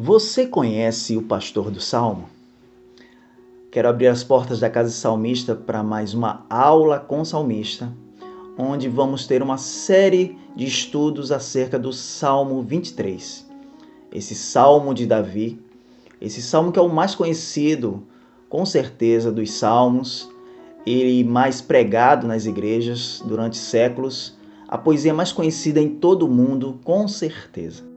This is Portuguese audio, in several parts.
Você conhece o pastor do Salmo? Quero abrir as portas da Casa Salmista para mais uma aula com o salmista, onde vamos ter uma série de estudos acerca do Salmo 23. Esse Salmo de Davi, esse Salmo que é o mais conhecido, com certeza, dos Salmos, ele mais pregado nas igrejas durante séculos, a poesia mais conhecida em todo o mundo, com certeza.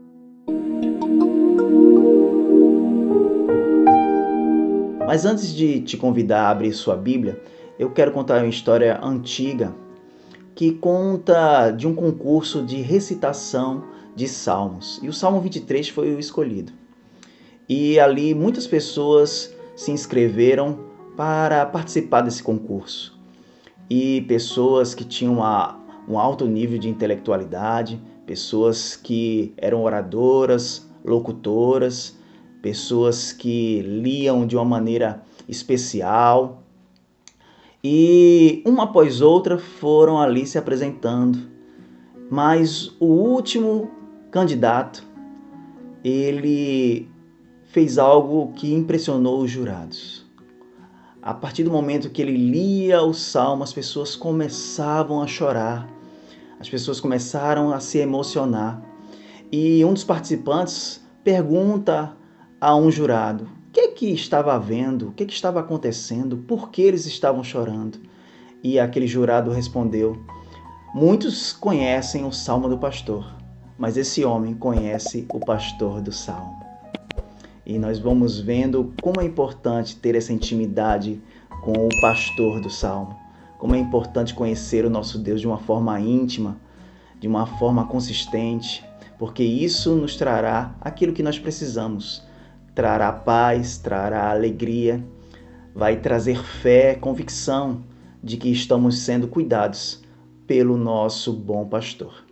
Mas antes de te convidar a abrir sua Bíblia, eu quero contar uma história antiga que conta de um concurso de recitação de salmos. E o Salmo 23 foi o escolhido. E ali muitas pessoas se inscreveram para participar desse concurso. E pessoas que tinham um alto nível de intelectualidade, pessoas que eram oradoras, locutoras, pessoas que liam de uma maneira especial. E uma após outra foram ali se apresentando. Mas o último candidato, ele fez algo que impressionou os jurados. A partir do momento que ele lia o salmo, as pessoas começavam a chorar, as pessoas começaram a se emocionar. E um dos participantes pergunta a um jurado: o que estava havendo? O que estava acontecendo? Por que eles estavam chorando? E aquele jurado respondeu: muitos conhecem o Salmo do pastor, mas esse homem conhece o pastor do Salmo. E nós vamos vendo como é importante ter essa intimidade com o pastor do Salmo, como é importante conhecer o nosso Deus de uma forma íntima, de uma forma consistente, porque isso nos trará aquilo que nós precisamos. Trará paz, trará alegria, vai trazer fé, convicção de que estamos sendo cuidados pelo nosso bom pastor.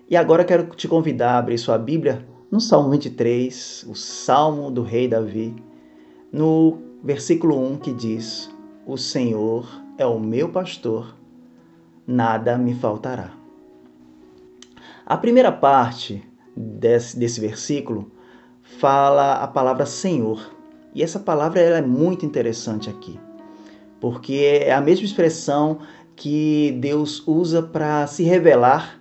E agora quero te convidar a abrir sua Bíblia no Salmo 23, o Salmo do rei Davi, no versículo 1 que diz: o Senhor é o meu pastor, nada me faltará. A primeira parte desse versículo fala a palavra Senhor. E essa palavra ela é muito interessante aqui, porque é a mesma expressão que Deus usa para se revelar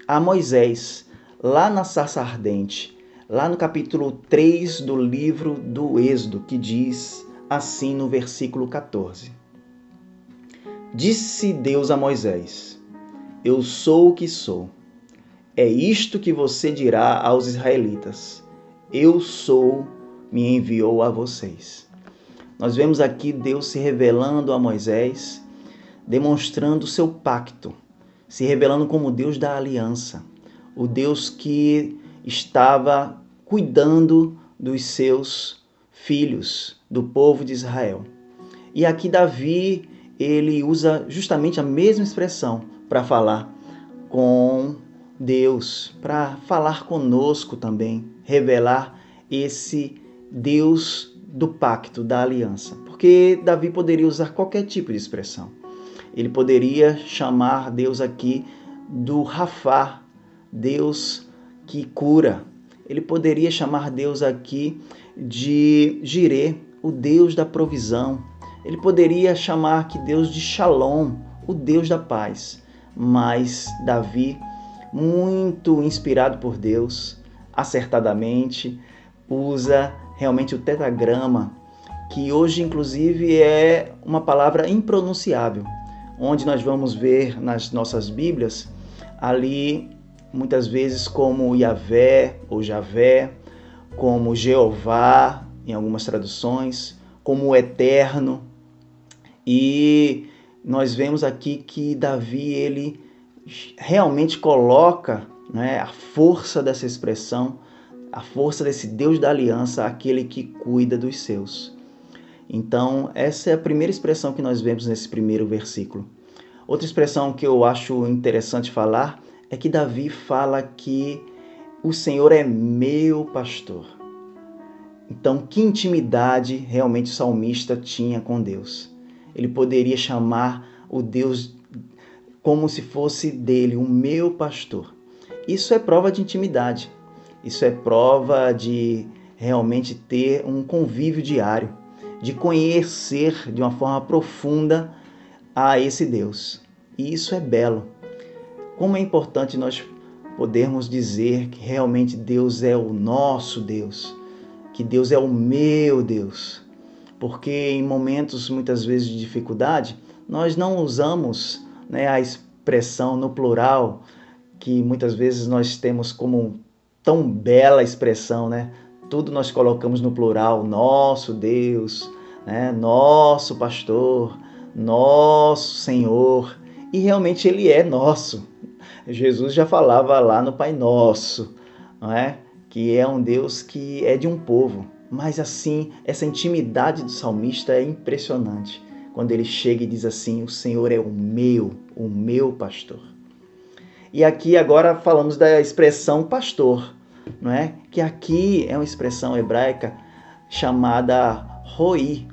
a Moisés, lá na sarça ardente, lá no capítulo 3 do livro do Êxodo, que diz assim no versículo 14. Disse Deus a Moisés: eu sou o que sou. É isto que você dirá aos israelitas: eu sou, me enviou a vocês. Nós vemos aqui Deus se revelando a Moisés, demonstrando o seu pacto, se revelando como Deus da aliança, o Deus que estava cuidando dos seus filhos, do povo de Israel. E aqui Davi, ele usa justamente a mesma expressão para falar com Deus, para falar conosco também, revelar esse Deus do pacto, da aliança. Porque Davi poderia usar qualquer tipo de expressão. Ele poderia chamar Deus aqui do Rafá, Deus que cura. Ele poderia chamar Deus aqui de Jirê, o Deus da provisão. Ele poderia chamar aqui Deus de Shalom, o Deus da paz. Mas Davi, muito inspirado por Deus, acertadamente, usa realmente o tetragrama, que hoje inclusive é uma palavra impronunciável, onde nós vamos ver nas nossas Bíblias, ali muitas vezes como Yahvé ou Javé, como Jeová, em algumas traduções, como o Eterno. E nós vemos aqui que Davi, ele realmente coloca, a força dessa expressão, a força desse Deus da aliança, aquele que cuida dos seus. Então, essa é a primeira expressão que nós vemos nesse primeiro versículo. Outra expressão que eu acho interessante falar é que Davi fala que o Senhor é meu pastor. Então, que intimidade realmente o salmista tinha com Deus. Ele poderia chamar o Deus como se fosse dele, o meu pastor. Isso é prova de intimidade. Isso é prova de realmente ter um convívio diário, de conhecer de uma forma profunda a esse Deus. E isso é belo. Como é importante nós podermos dizer que realmente Deus é o nosso Deus, que Deus é o meu Deus. Porque em momentos, muitas vezes, de dificuldade, nós não usamos, a expressão no plural, que muitas vezes nós temos como tão bela expressão, Tudo nós colocamos no plural, nosso Deus, nosso pastor, nosso Senhor, e realmente Ele é nosso. Jesus já falava lá no Pai Nosso, que é um Deus que é de um povo. Mas assim, essa intimidade do salmista é impressionante. Quando ele chega e diz assim, o Senhor é o meu pastor. E aqui agora falamos da expressão pastor, que aqui é uma expressão hebraica chamada roi,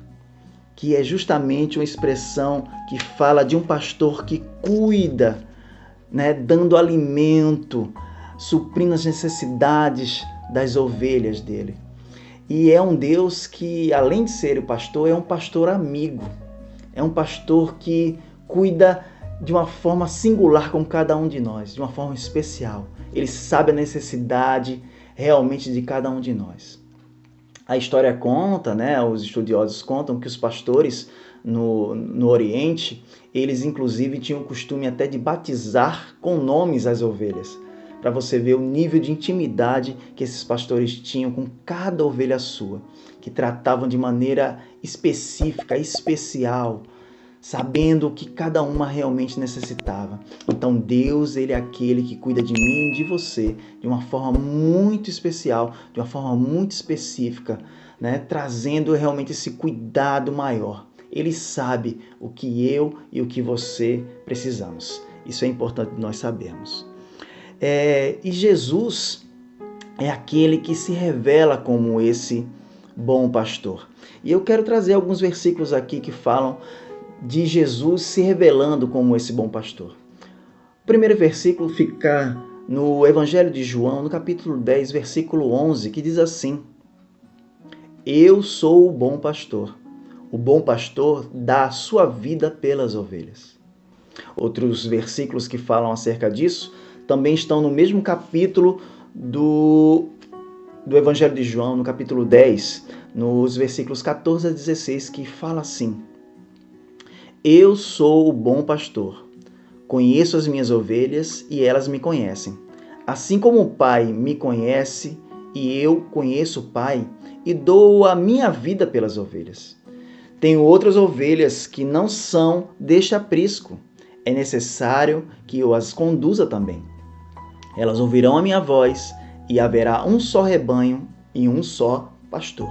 que é justamente uma expressão que fala de um pastor que cuida, dando alimento, suprindo as necessidades das ovelhas dele. E é um Deus que, além de ser o pastor, é um pastor amigo. É um pastor que cuida de uma forma singular com cada um de nós, de uma forma especial. Ele sabe a necessidade realmente de cada um de nós. A história conta, os estudiosos contam que os pastores no Oriente, eles inclusive tinham o costume até de batizar com nomes as ovelhas, para você ver o nível de intimidade que esses pastores tinham com cada ovelha sua, que tratavam de maneira específica, especial, sabendo o que cada uma realmente necessitava. Então Deus, Ele é aquele que cuida de mim e de você de uma forma muito especial, de uma forma muito específica, trazendo realmente esse cuidado maior. Ele sabe o que eu e o que você precisamos. Isso é importante nós sabermos. E Jesus é aquele que se revela como esse bom pastor. E eu quero trazer alguns versículos aqui que falam de Jesus se revelando como esse bom pastor. O primeiro versículo fica no Evangelho de João, no capítulo 10, versículo 11, que diz assim: Eu sou o bom pastor. O bom pastor dá a sua vida pelas ovelhas. Outros versículos que falam acerca disso também estão no mesmo capítulo do Evangelho de João, no capítulo 10, nos versículos 14 a 16, que fala assim: Eu sou o bom pastor, conheço as minhas ovelhas e elas me conhecem. Assim como o Pai me conhece e eu conheço o Pai e dou a minha vida pelas ovelhas. Tenho outras ovelhas que não são deste aprisco. É necessário que eu as conduza também. Elas ouvirão a minha voz e haverá um só rebanho e um só pastor.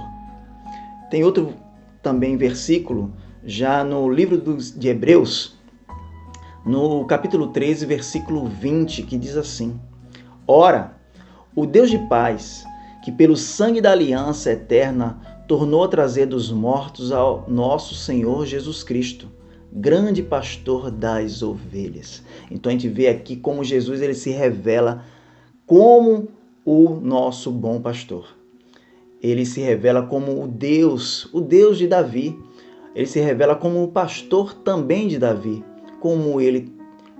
Tem outro também versículo, já no livro de Hebreus, no capítulo 13, versículo 20, que diz assim: Ora, o Deus de paz, que pelo sangue da aliança eterna tornou a trazer dos mortos ao nosso Senhor Jesus Cristo, grande pastor das ovelhas. Então a gente vê aqui como Jesus ele se revela como o nosso bom pastor. Ele se revela como o Deus de Davi. Ele se revela como o pastor também de Davi, como ele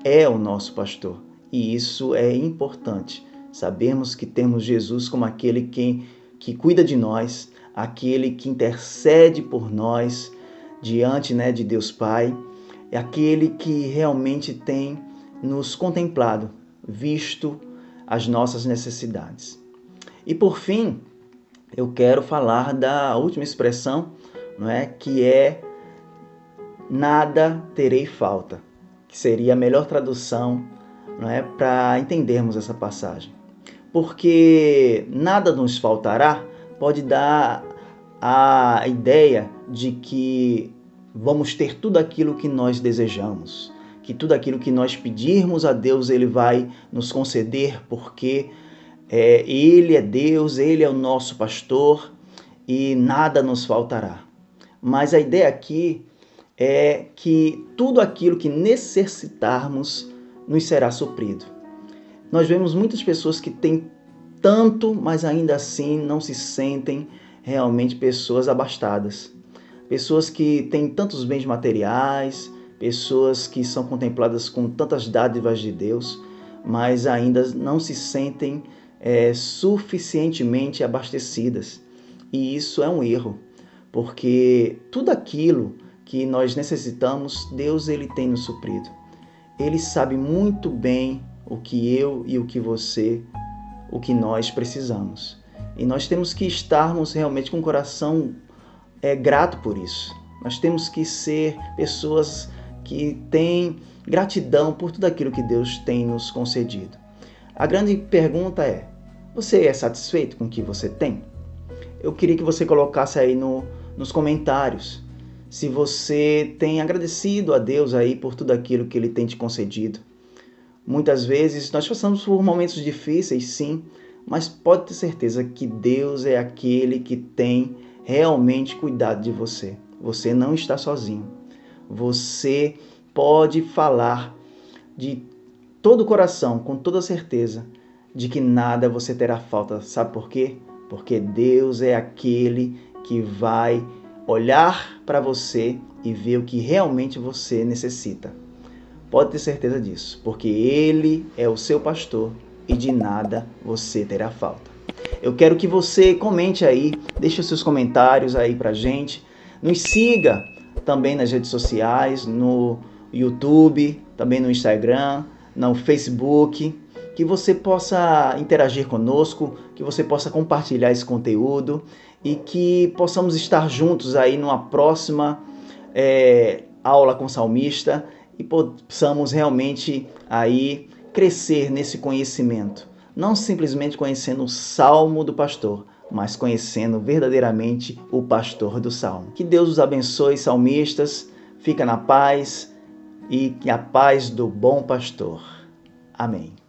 é o nosso pastor. E isso é importante. Sabemos que temos Jesus como aquele que cuida de nós, aquele que intercede por nós diante de Deus Pai, é aquele que realmente tem nos contemplado, visto as nossas necessidades. E por fim, eu quero falar da última expressão, que é nada terei falta, que seria a melhor tradução para entendermos essa passagem. Porque nada nos faltará pode dar a ideia de que vamos ter tudo aquilo que nós desejamos, que tudo aquilo que nós pedirmos a Deus, Ele vai nos conceder, porque Ele é Deus, Ele é o nosso pastor e nada nos faltará. Mas a ideia aqui é que tudo aquilo que necessitarmos nos será suprido. Nós vemos muitas pessoas que têm tanto, mas ainda assim não se sentem realmente pessoas abastadas. Pessoas que têm tantos bens materiais, pessoas que são contempladas com tantas dádivas de Deus, mas ainda não se sentem suficientemente abastecidas. E isso é um erro, porque tudo aquilo que nós necessitamos, Deus ele tem nos suprido. Ele sabe muito bem o que eu e o que você, o que nós precisamos. E nós temos que estarmos realmente com o coração grato por isso. Nós temos que ser pessoas que têm gratidão por tudo aquilo que Deus tem nos concedido. A grande pergunta é: você é satisfeito com o que você tem? Eu queria que você colocasse aí nos comentários se você tem agradecido a Deus aí por tudo aquilo que Ele tem te concedido. Muitas vezes nós passamos por momentos difíceis, sim, mas pode ter certeza que Deus é aquele que tem realmente cuidado de você. Você não está sozinho. Você pode falar de todo o coração, com toda certeza, de que nada você terá falta. Sabe por quê? Porque Deus é aquele que vai olhar para você e ver o que realmente você necessita. Pode ter certeza disso, porque Ele é o seu pastor e de nada você terá falta. Eu quero que você comente aí, deixe os seus comentários aí pra gente. Nos siga também nas redes sociais, no YouTube, também no Instagram, no Facebook, que você possa interagir conosco, que você possa compartilhar esse conteúdo e que possamos estar juntos aí numa próxima aula com o salmista e possamos realmente aí crescer nesse conhecimento. Não simplesmente conhecendo o Salmo do pastor, mas conhecendo verdadeiramente o pastor do Salmo. Que Deus os abençoe, salmistas. Fica na paz e a paz do bom pastor. Amém.